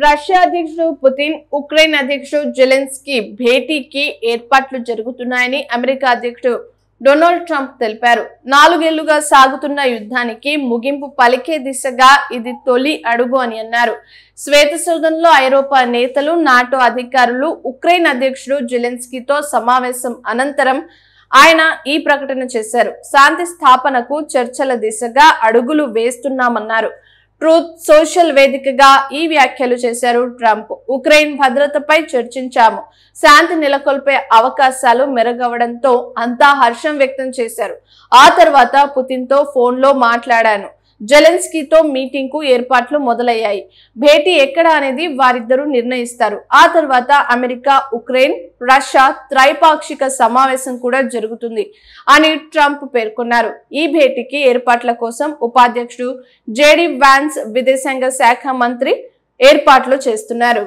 Russia అధ్యక్షుడు Putin Ukraine అధ్యక్షుడు Zelensky భేటీకి ఏర్పాట్లు జరుగుతున్నాయని అమెరికా అధ్యక్షుడు డొనాల్డ్ ట్రంప్ తెలిపారు. 4 ఏళ్లుగా సాగుతున్న యుద్ధానికి ముగింపు పలికే దిశగా ఇది తొలి అడుగు అని అన్నారు. శ్వేత సౌధంలో ఐరోపా నేతలు, నాటో అధికారులు ఉక్రెయిన్ అధ్యక్షుడు జెలెన్స్కీతో సమావేశం అనంతరం ఆయన ఈ ప్రకటన చేశారు. శాంతి స్థాపనకు చర్చల దిశగా అడుగులు వేస్తున్నామన్నారు. ట్రూత్ సోషల్ వేదికగా ఈ వ్యాఖ్యలు చేశారు ట్రంప్. ఉక్రెయిన్ భద్రతపై చర్చించాము. శాంతి నెలకొల్పే అవకాశాలు మెరుగవడంతో అంతా హర్షం వ్యక్తం చేశారు. ఆ తర్వాత పుతిన్తో ఫోన్లో మాట్లాడాను. జెలెన్స్కీతో మీటింగ్ కు ఏర్పాట్లు మొదలయ్యాయి. భేటీ ఎక్కడ అనేది వారిద్దరూ నిర్ణయిస్తారు. ఆ తర్వాత అమెరికా, ఉక్రెయిన్, రష్యా త్రైపాక్షిక సమావేశం కూడా జరుగుతుంది అని ట్రంప్ పేర్కొన్నారు. ఈ భేటీకి ఏర్పాట్ల కోసం ఉపాధ్యక్షుడు జేడీ వాన్స్, విదేశాంగ శాఖ మంత్రి ఏర్పాట్లు చేస్తున్నారు.